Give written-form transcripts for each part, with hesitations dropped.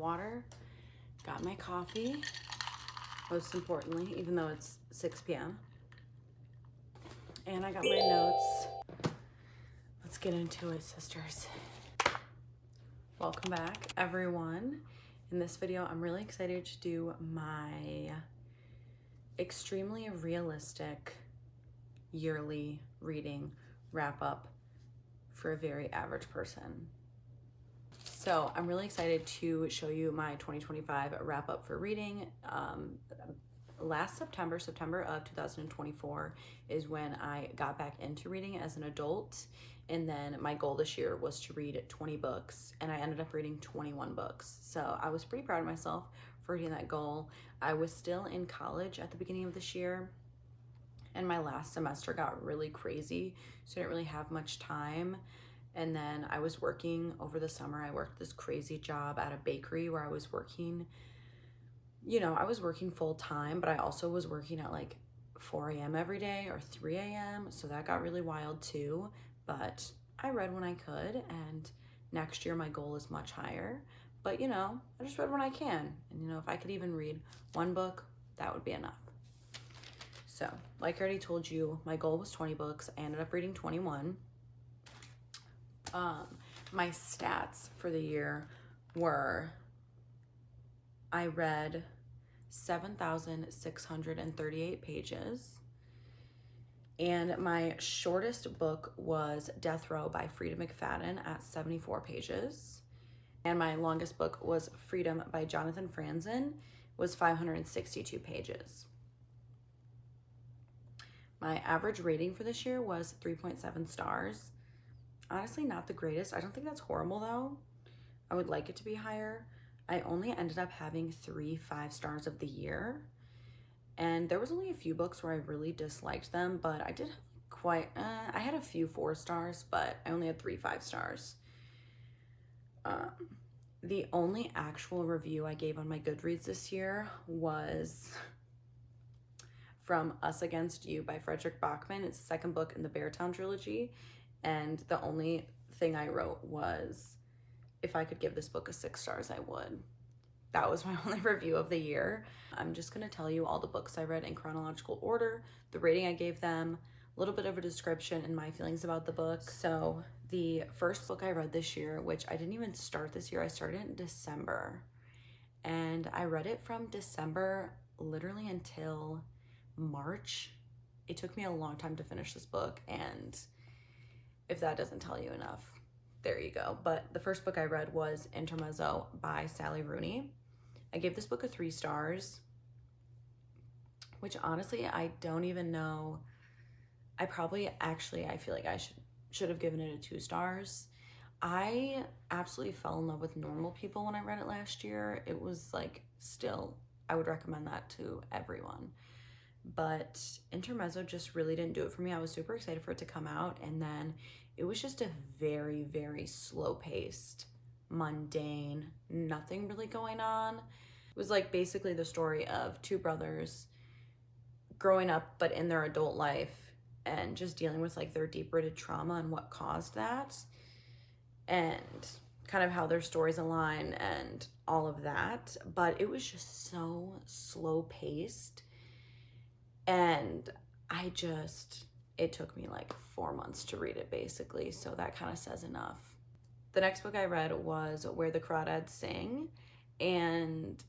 water, got my coffee, most importantly, even though it's 6 p.m. And I got my notes. Let's get into it, sisters. Welcome back, everyone. In this video, I'm really excited to do my extremely realistic yearly reading wrap-up for a very average person. So I'm really excited to show you my 2025 wrap-up for reading. Last September of 2024 is when I got back into reading as an adult. And then my goal this year was to read 20 books, and I ended up reading 21 books. So I was pretty proud of myself for hitting that goal. I was still in college at the beginning of this year, and my last semester got really crazy, so I didn't really have much time. And then I was working over the summer. I worked this crazy job at a bakery where I was working, I was working full time, but I also was working at like 4 a.m. every day or 3 a.m. So that got really wild too. But I read when I could, and next year my goal is much higher. But I just read when I can. And if I could even read one book, that would be enough. So, like I already told you, my goal was 20 books. I ended up reading 21. My stats for the year were I read 7,638 pages. And my shortest book was Death Row by Frida McFadden at 74 pages. And my longest book was Freedom by Jonathan Franzen, was 562 pages. My average rating for this year was 3.7 stars. Honestly, not the greatest. I don't think that's horrible though. I would like it to be higher. I only ended up having 3 5 stars of the year. And there was only a few books where I really disliked them, but I did have I had a few 4 stars, but I only had 3 5 stars. The only actual review I gave on my Goodreads this year was from Us Against You by Frederick Bachman. It's the second book in the Beartown trilogy. And the only thing I wrote was, if I could give this book a 6 stars, I would. That was my only review of the year. I'm just gonna tell you all the books I read in chronological order, the rating I gave them, a little bit of a description and my feelings about the book. So the first book I read this year, which I didn't even start this year, I started in December. And I read it from December literally until March. It took me a long time to finish this book, and if that doesn't tell you enough, there you go. But the first book I read was Intermezzo by Sally Rooney. I gave this book a 3 stars, which honestly, I don't even know. I feel like I should have given it a 2 stars. I absolutely fell in love with Normal People when I read it last year. It was like, still, I would recommend that to everyone. But Intermezzo just really didn't do it for me. I was super excited for it to come out, and then it was just a very, very slow-paced, mundane, nothing really going on. It was like basically the story of 2 brothers growing up but in their adult life and just dealing with like their deep-rooted trauma and what caused that, and kind of how their stories align and all of that. But it was just so slow-paced, and it took me like 4 months to read it basically, so that kind of says enough. The next book I read was Where the Crawdads Sing, and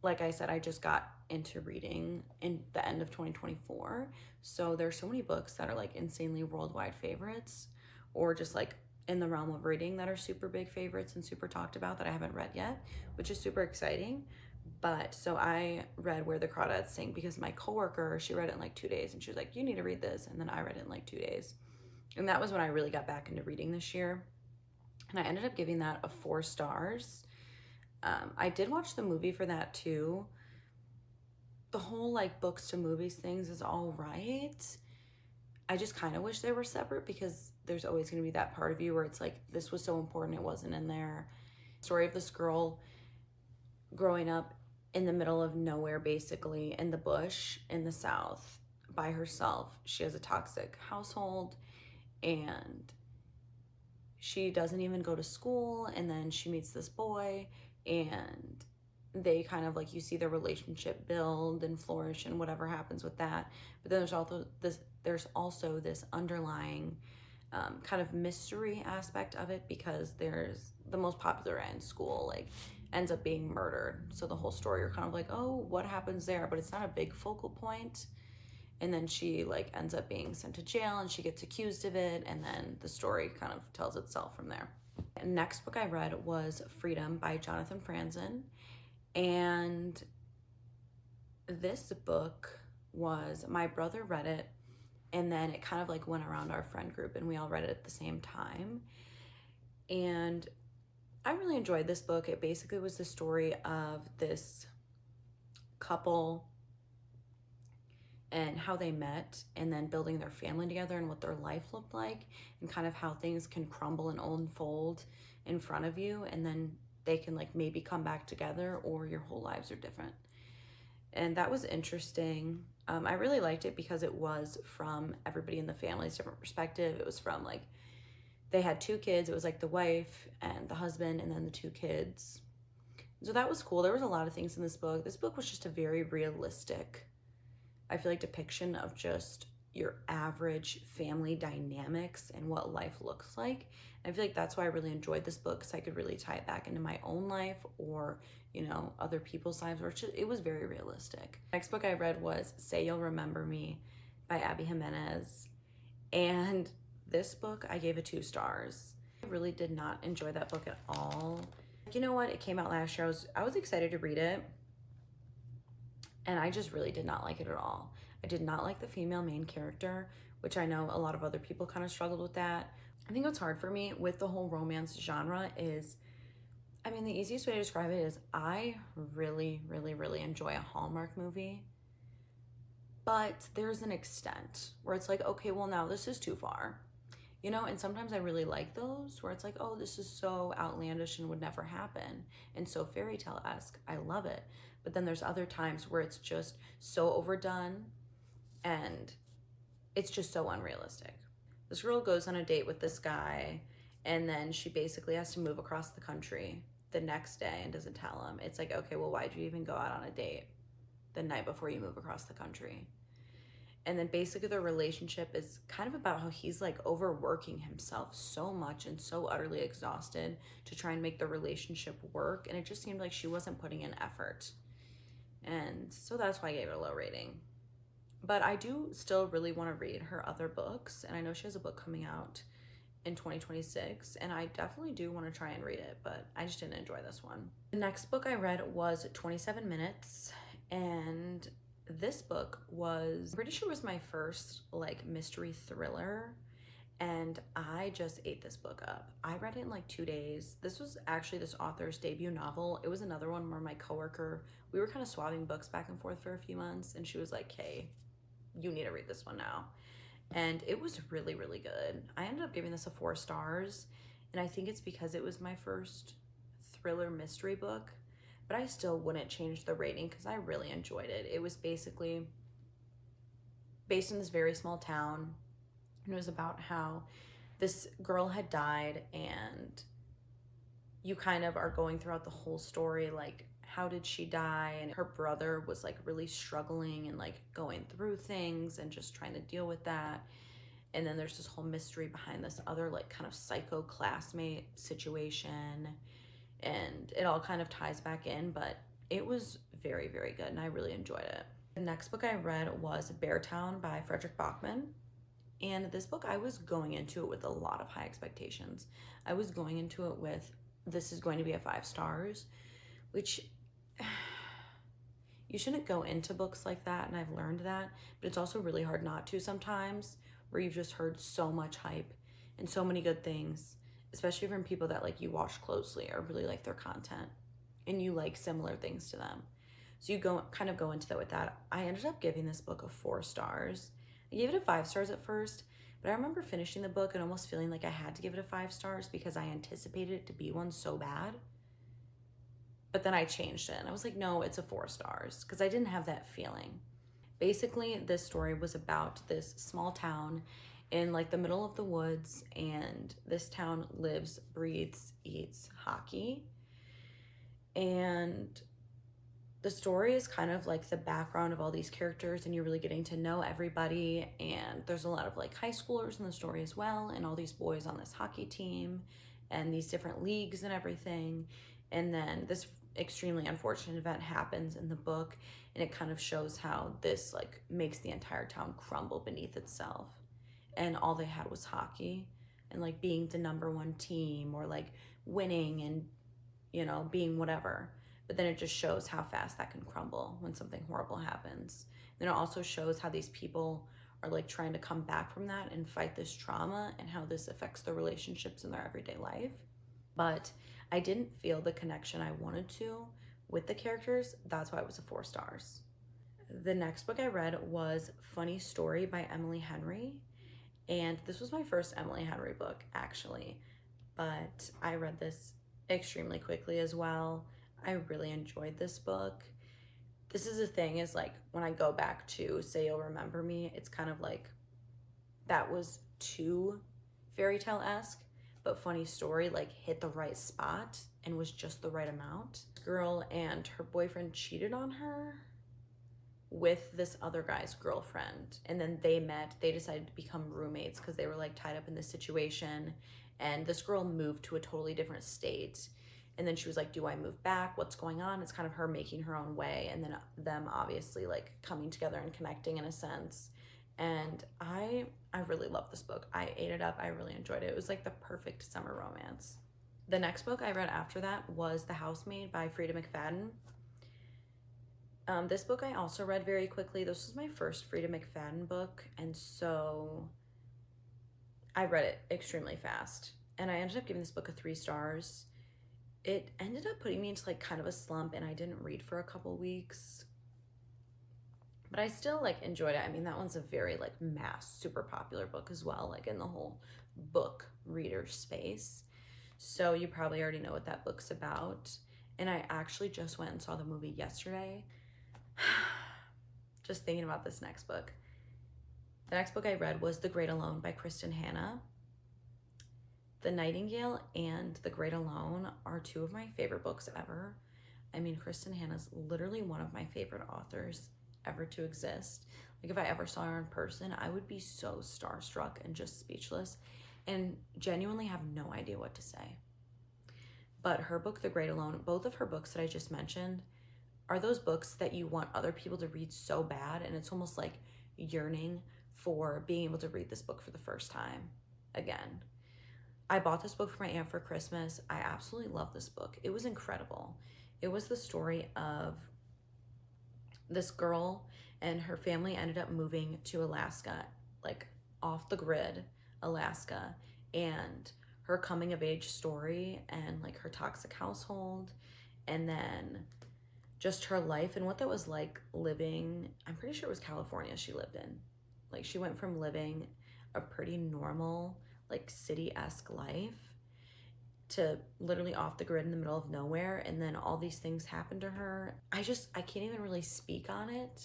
like I said, I just got into reading in the end of 2024, so there's so many books that are like insanely worldwide favorites, or just like in the realm of reading that are super big favorites and super talked about that I haven't read yet, which is super exciting. But so I read Where the Crawdads Sing because my coworker, she read it in like 2 days, and she was like, you need to read this. And then I read it in like 2 days. And that was when I really got back into reading this year. And I ended up giving that a 4 stars. I did watch the movie for that too. The whole like books to movies things is all right. I just kind of wish they were separate, because there's always going to be that part of you where it's like, this was so important, it wasn't in there. Story of this girl growing up in the middle of nowhere, basically in the bush in the South by herself. She has a toxic household, and she doesn't even go to school, and then she meets this boy, and they kind of like, you see their relationship build and flourish and whatever happens with that. But then there's also this underlying kind of mystery aspect of it, because there's the most popular guy in school like ends up being murdered. So the whole story, you're kind of like, oh, what happens there? But it's not a big focal point. And then she like ends up being sent to jail and she gets accused of it. And then the story kind of tells itself from there. Next book I read was Freedom by Jonathan Franzen. And this book was, my brother read it, and then it kind of like went around our friend group and we all read it at the same time. And I really enjoyed this book. It basically was the story of this couple and how they met, and then building their family together and what their life looked like, and kind of how things can crumble and unfold in front of you, and then they can like maybe come back together, or your whole lives are different. And that was interesting. I really liked it because it was from everybody in the family's different perspective. It was from like, they had 2 kids. It was like the wife and the husband and then the 2 kids. So that was cool. There was a lot of things in this book. This book was just a very realistic, I feel like, depiction of just your average family dynamics and what life looks like. And I feel like that's why I really enjoyed this book, because I could really tie it back into my own life, or, you know, other people's lives, or it was very realistic. Next book I read was Say You'll Remember Me by Abby Jimenez. And this book, I gave it 2 stars. I really did not enjoy that book at all. You know what? It came out last year. I was excited to read it, and I just really did not like it at all. I did not like the female main character, which I know a lot of other people kind of struggled with that. I think what's hard for me with the whole romance genre is, I mean, the easiest way to describe it is I really, really, really enjoy a Hallmark movie. But there's an extent where it's like, okay, well, now this is too far. You know, and sometimes I really like those where it's like, oh, this is so outlandish and would never happen, and so fairy tale-esque. I love it. But then there's other times where it's just so overdone and it's just so unrealistic. This girl goes on a date with this guy, and then she basically has to move across the country the next day and doesn't tell him. It's like, okay, well, why'd you even go out on a date the night before you move across the country? And then basically their relationship is kind of about how he's like overworking himself so much and so utterly exhausted to try and make the relationship work. And it just seemed like she wasn't putting in effort. And so that's why I gave it a low rating. But I do still really want to read her other books. And I know she has a book coming out in 2026. And I definitely do want to try and read it, but I just didn't enjoy this one. The next book I read was 27 Minutes. And this book was, I'm pretty sure it was my first like mystery thriller, and I just ate this book up. I read it in like 2 days. This was actually this author's debut novel. It was another one where my coworker, we were kind of swapping books back and forth for a few months, and she was like, hey, you need to read this one now. And it was really, really good. I ended up giving this a 4 stars, and I think it's because it was my first thriller mystery book. But I still wouldn't change the rating because I really enjoyed it. It was basically based in this very small town. And it was about how this girl had died, and you kind of are going throughout the whole story, like, how did she die? And her brother was like really struggling and like going through things and just trying to deal with that. And then there's this whole mystery behind this other like kind of psycho classmate situation. And it all kind of ties back in, but it was very, very good, and I really enjoyed it. The next book I read was Beartown by Frederick Bachman. And this book, I was going into it with a lot of high expectations. I was going into it with, this is going to be a 5 stars, which you shouldn't go into books like that, and I've learned that, but it's also really hard not to sometimes, where you've just heard so much hype and so many good things, especially from people that like you watch closely or really like their content and you like similar things to them. So you kind of go into that with that. I ended up giving this book a 4 stars. I gave it a 5 stars at first, but I remember finishing the book and almost feeling like I had to give it a 5 stars because I anticipated it to be one so bad. But then I changed it and I was like, no, it's a 4 stars, because I didn't have that feeling. Basically, this story was about this small town in like the middle of the woods, and this town lives, breathes, eats hockey. And the story is kind of like the background of all these characters, and you're really getting to know everybody. And there's a lot of like high schoolers in the story as well, and all these boys on this hockey team and these different leagues and everything. And then this extremely unfortunate event happens in the book, and it kind of shows how this like makes the entire town crumble beneath itself. And all they had was hockey and like being the number one team, or like winning and, you know, being whatever. But then it just shows how fast that can crumble when something horrible happens. Then it also shows how these people are like trying to come back from that and fight this trauma, and how this affects their relationships in their everyday life. But I didn't feel the connection I wanted to with the characters. That's why it was a 4 stars. The next book I read was Funny Story by Emily Henry. And this was my first Emily Henry book, actually. But I read this extremely quickly as well. I really enjoyed this book. This is the thing, is like when I go back to Say You'll Remember Me, it's kind of like that was too fairy tale-esque, but Funny Story like hit the right spot and was just the right amount. This girl and her boyfriend cheated on her with this other guy's girlfriend, and then they decided to become roommates because they were like tied up in this situation. And this girl moved to a totally different state, and then she was like, do I move back, what's going on? It's kind of her making her own way, and then them obviously like coming together and connecting in a sense. And I really love this book. I ate it up. I really enjoyed it. It was like the perfect summer romance. The next book I read after that was The Housemaid by Frida McFadden. This book I also read very quickly. This was my first Frida McFadden book, and so I read it extremely fast. And I ended up giving this book a 3 stars. It ended up putting me into like kind of a slump, and I didn't read for a couple weeks. But I still like enjoyed it. I mean, that one's a very like mass, super popular book as well, like in the whole book reader space. So you probably already know what that book's about. And I actually just went and saw the movie yesterday. Just thinking about this next book. The next book I read was The Great Alone by Kristen Hanna. The Nightingale and The Great Alone are 2 of my favorite books ever. I mean, Kristen Hanna's literally one of my favorite authors ever to exist. Like if I ever saw her in person, I would be so starstruck and just speechless and genuinely have no idea what to say. But her book, The Great Alone, both of her books that I just mentioned, are those books that you want other people to read so bad, and it's almost like yearning for being able to read this book for the first time again. I bought this book for my aunt for Christmas. I absolutely love this book. It was incredible. It was the story of this girl, and her family ended up moving to Alaska, like off the grid Alaska, and her coming of age story, and like her toxic household, and then just her life and what that was like living. I'm pretty sure it was California she lived in. Like she went from living a pretty normal like city-esque life to literally off the grid in the middle of nowhere, and then all these things happened to her. I can't even really speak on it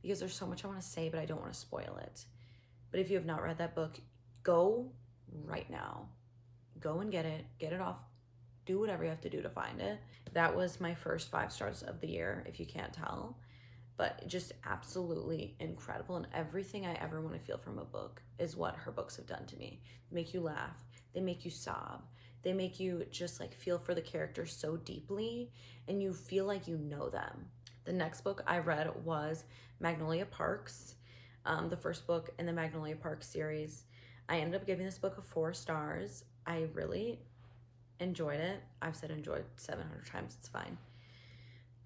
because there's so much I want to say, but I don't want to spoil it. But if you have not read that book, go right now. Go and get it off, do whatever you have to do to find it. That was my first 5 stars of the year, if you can't tell. But just absolutely incredible, and everything I ever want to feel from a book is what her books have done to me. They make you laugh, they make you sob, they make you just like feel for the characters so deeply, and you feel like you know them. The next book I read was Magnolia Parks, the first book in the Magnolia Parks series. I ended up giving this book a 4 stars. I really enjoyed it. I've said enjoyed 700 times, it's fine.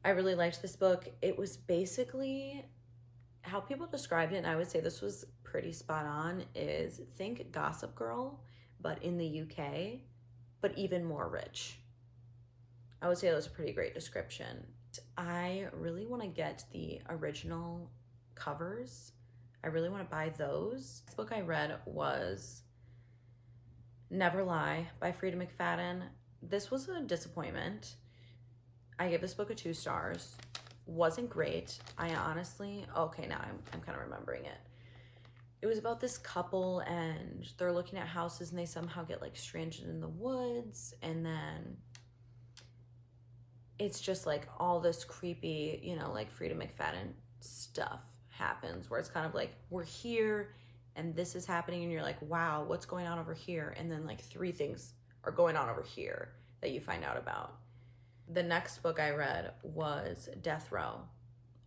I really liked this book. It was basically how people described it, and I would say this was pretty spot on, is think Gossip Girl, but in the UK, but even more rich. I would say that was a pretty great description. I really want to get the original covers. I really want to buy those. This book I read was Never Lie by Frida McFadden. This was a disappointment. I gave this book a 2 stars. Wasn't great. I honestly, okay, now I'm kind of remembering it. It was about this couple, and they're looking at houses, and they somehow get like stranded in the woods, and then it's just like all this creepy, you know, like Frida McFadden stuff happens where it's kind of like, we're here and this is happening, and you're like, wow, what's going on over here? And then like 3 things are going on over here that you find out about. The next book I read was Death Row,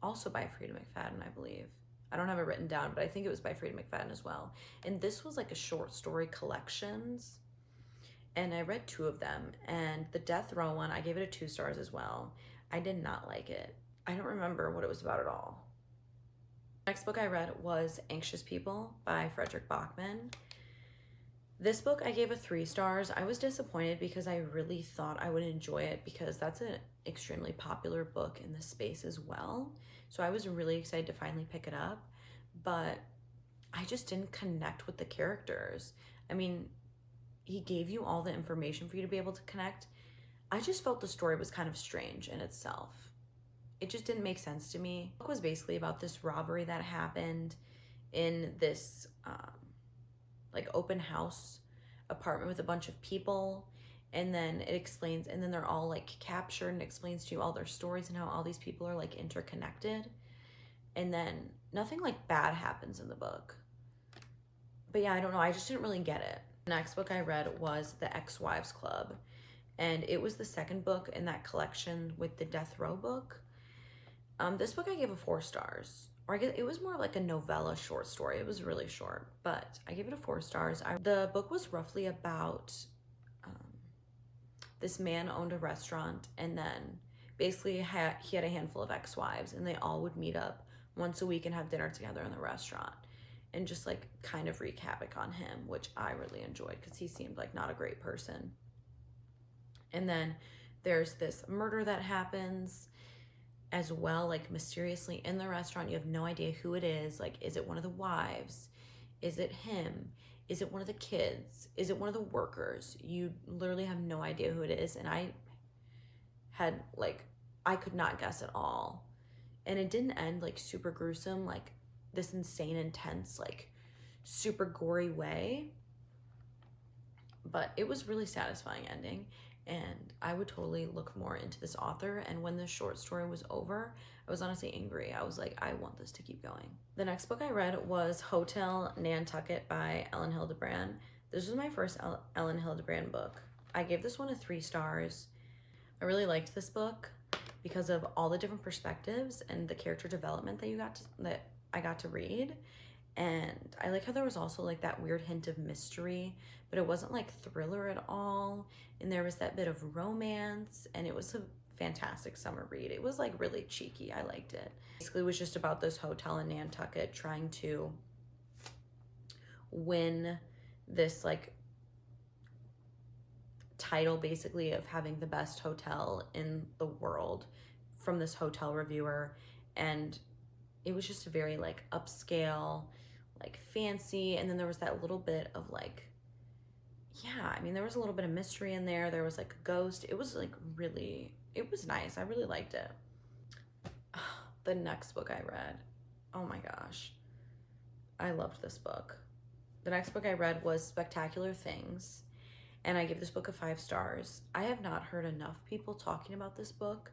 also by Frida McFadden, I believe. I don't have it written down, but I think it was by Frida McFadden as well. And this was like a short story collections, and I read 2 of them. And the Death Row one, I gave it a 2 stars as well. I did not like it. I don't remember what it was about at all. Next book I read was Anxious People by Frederick Bachman. This book I gave a 3 stars. I was disappointed because I really thought I would enjoy it, because that's an extremely popular book in this space as well. So I was really excited to finally pick it up, but I just didn't connect with the characters. I mean, he gave you all the information for you to be able to connect. I just felt the story was kind of strange in itself. It just didn't make sense to me. The book was basically about this robbery that happened in this like open house apartment with a bunch of people, and then it explains, and then they're all like captured, and explains to you all their stories and how all these people are like interconnected, and then nothing like bad happens in the book. But yeah, I don't know, I just didn't really get it. The next book I read was The Ex-Wives Club, and it was the second book in that collection with the Death Row book. This book I gave a 4 stars. Or I guess it was more like a novella short story. It was really short, but I gave it a 4 stars. The book was roughly about this man owned a restaurant, and then basically he had a handful of ex-wives, and they all would meet up once a week and have dinner together in the restaurant and just like kind of wreak havoc on him, which I really enjoyed because he seemed like not a great person. And then there's this murder that happens as well, like mysteriously in the restaurant. You have no idea who it is. Like, is it one of the wives? Is it him? Is it one of the kids? Is it one of the workers? You literally have no idea who it is. And I could not guess at all. And it didn't end like super gruesome, like this insane, intense, like super gory way. But it was really satisfying ending. And I would totally look more into this author. And when the short story was over, I was honestly angry. I was like, I want this to keep going. The next book I read was Hotel Nantucket by Ellen Hildebrand. This was my first Ellen Hildebrand book. I gave this one a 3 stars. I really liked this book because of all the different perspectives and the character development that I got to read. And I like how there was also like that weird hint of mystery, but it wasn't like thriller at all. And there was that bit of romance, and it was a fantastic summer read. It was like really cheeky. I liked it. Basically, it was just about this hotel in Nantucket trying to win this like title basically of having the best hotel in the world from this hotel reviewer. And it was just a very like upscale, like fancy. And then there was that little bit of like, yeah, I mean, there was a little bit of mystery in there. There was like a ghost. It was like really, it was nice. I really liked it. The next book I read, oh my gosh, I loved this book. The next book I read was Spectacular Things, and I give this book a 5 stars. I have not heard enough people talking about this book.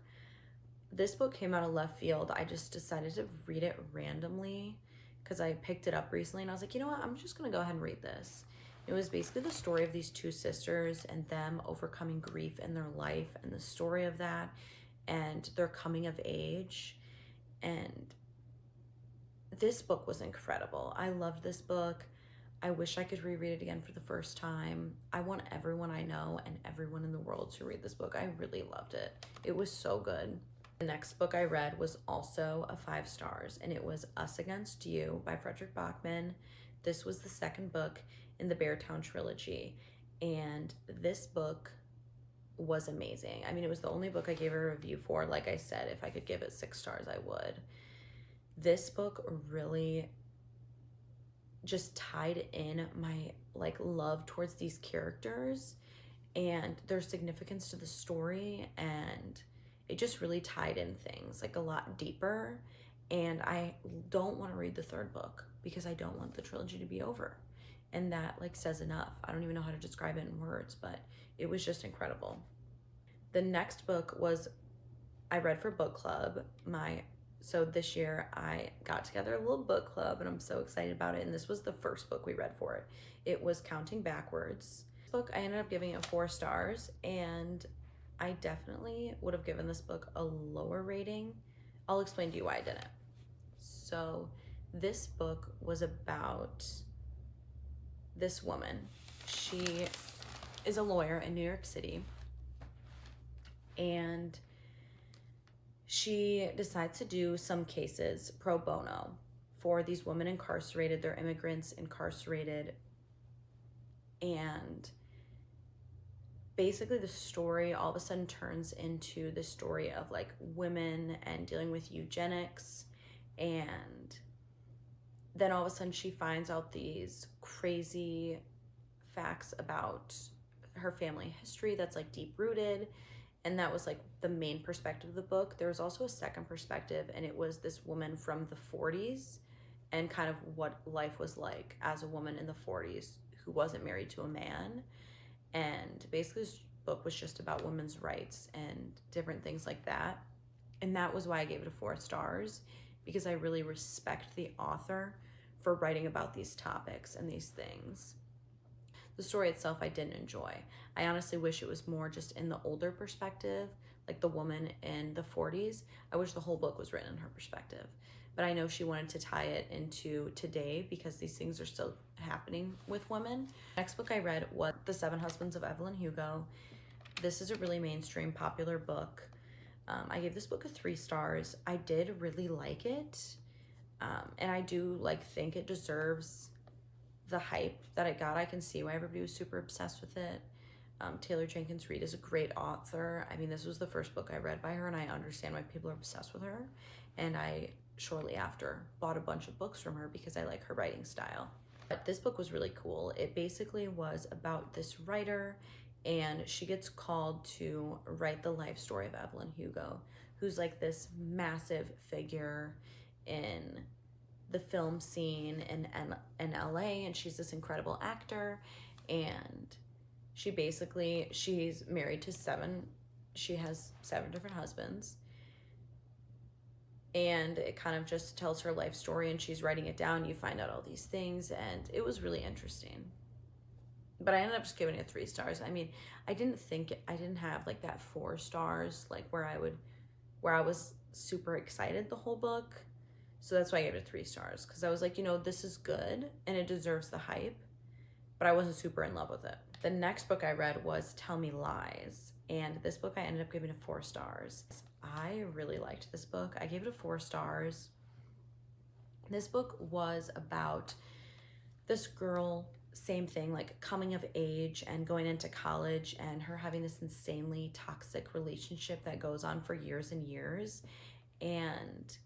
This book came out of left field. I just decided to read it randomly because I picked it up recently, and I was like, you know what? I'm just going to go ahead and read this. It was basically the story of these 2 sisters and them overcoming grief in their life, and the story of that and their coming of age. And this book was incredible. I loved this book. I wish I could reread it again for the first time. I want everyone I know and everyone in the world to read this book. I really loved it. It was so good. The next book I read was also a 5 stars, and it was Us Against You by Frederick Bachman. This was the second book in the Beartown trilogy, and this book was amazing. I mean, it was the only book I gave a review for. Like I said, if I could give it 6 stars, I would. This book really just tied in my like love towards these characters and their significance to the story, and it just really tied in things like a lot deeper. And I don't want to read the 3rd book because I don't want the trilogy to be over. And that like says enough. I don't even know how to describe it in words, but it was just incredible. The next book was I read for book club. So this year I got together a little book club and I'm so excited about it. And this was the first book we read for it. It was Counting Backwards. This book, I ended up giving it 4 stars, and I definitely would have given this book a lower rating. I'll explain to you why I didn't. So this book was about this woman. She is a lawyer in New York City, and she decides to do some cases pro bono for these women incarcerated. They're immigrants incarcerated. And basically the story all of a sudden turns into the story of like women and dealing with eugenics. And then all of a sudden she finds out these crazy facts about her family history that's like deep rooted. And that was like the main perspective of the book. There was also a second perspective, and it was this woman from the 40s and kind of what life was like as a woman in the 40s who wasn't married to a man. And basically this book was just about women's rights and different things like that. And that was why I gave it 4 stars, because I really respect the author for writing about these topics and these things. The story itself I didn't enjoy. I honestly wish it was more just in the older perspective, like the woman in the 40s. I wish the whole book was written in her perspective. But I know she wanted to tie it into today because these things are still happening with women. The next book I read was The 7 Husbands of Evelyn Hugo. This is a really mainstream, popular book. I gave this book 3 stars. I did really like it. And I do think it deserves the hype that it got. I can see why everybody was super obsessed with it. Taylor Jenkins Reid is a great author. I mean, this was the first book I read by her, and I understand why people are obsessed with her. And I, shortly after, bought a bunch of books from her because I like her writing style. But this book was really cool. It basically was about this writer, and she gets called to write the life story of Evelyn Hugo, who's like this massive figure in the film scene in LA, and she's this incredible actor. And she's married to 7, she has 7 different husbands, and it kind of just tells her life story, and she's writing it down. You find out all these things, and it was really interesting. But I ended up just giving it 3 stars. I mean, I didn't have like that 4 stars, like where I was super excited the whole book. So that's why I gave it 3 stars, because I was like, this is good and it deserves the hype, but I wasn't super in love with it. The next book I read was Tell Me Lies, and this book I ended up giving it 4 stars. I really liked this book. I gave it 4 stars. This book was about this girl, same thing, like coming of age and going into college, and her having this insanely toxic relationship that goes on for years and years. And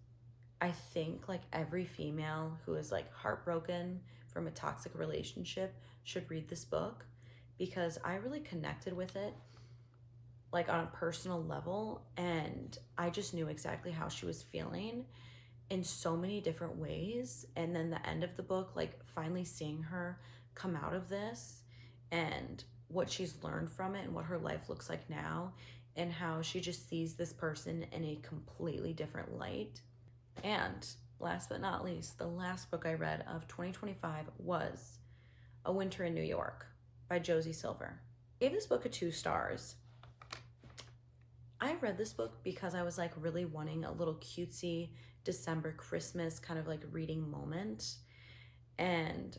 I think like every female who is like heartbroken from a toxic relationship should read this book, because I really connected with it like on a personal level, and I just knew exactly how she was feeling in so many different ways. And then the end of the book, like finally seeing her come out of this and what she's learned from it and what her life looks like now, and how she just sees this person in a completely different light. And last but not least, the last book I read of 2025 was A Winter in New York by Josie Silver. I gave this book 2 stars. I read this book because I was like really wanting a little cutesy December Christmas kind of like reading moment. And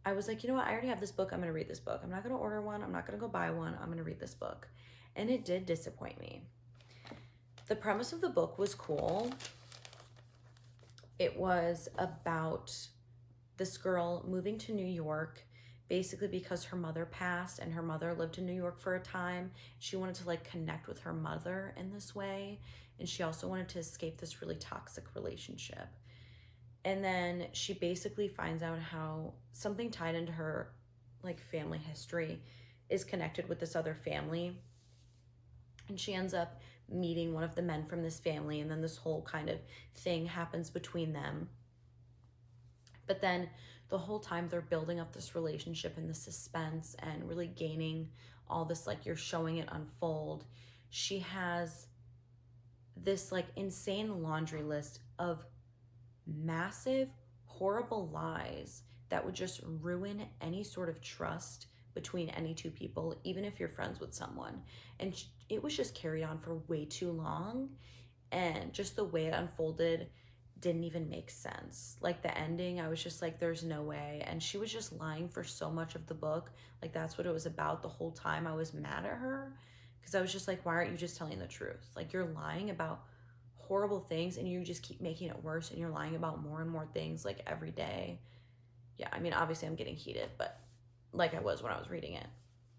I was like, I already have this book. I'm going to read this book. I'm not going to order one. I'm not going to go buy one. I'm going to read this book. And it did disappoint me. The premise of the book was cool. It was about this girl moving to New York basically because her mother passed, and her mother lived in New York for a time. She wanted to like connect with her mother in this way, and she also wanted to escape this really toxic relationship. And then she basically finds out how something tied into her like family history is connected with this other family, and she ends up meeting one of the men from this family, and then this whole kind of thing happens between them. But then the whole time they're building up this relationship and the suspense and really gaining all this, like you're showing it unfold. She has this like insane laundry list of massive, horrible lies that would just ruin any sort of trust between any two people, even if you're friends with someone. And it was just carried on for way too long. And just the way it unfolded didn't even make sense. Like the ending, I was just like, there's no way. And she was just lying for so much of the book. Like that's what it was about the whole time. I was mad at her because I was just like, why aren't you just telling the truth? Like you're lying about horrible things and you just keep making it worse, and you're lying about more and more things like every day. Yeah, I mean, obviously I'm getting heated, but like I was when I was reading it.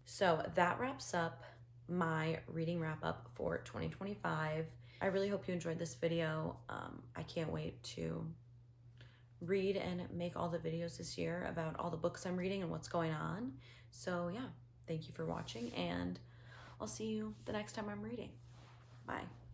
So that wraps up my reading wrap up for 2025. I really hope you enjoyed this video. I can't wait to read and make all the videos this year about all the books I'm reading and what's going on. So yeah, thank you for watching, and I'll see you the next time I'm reading. Bye.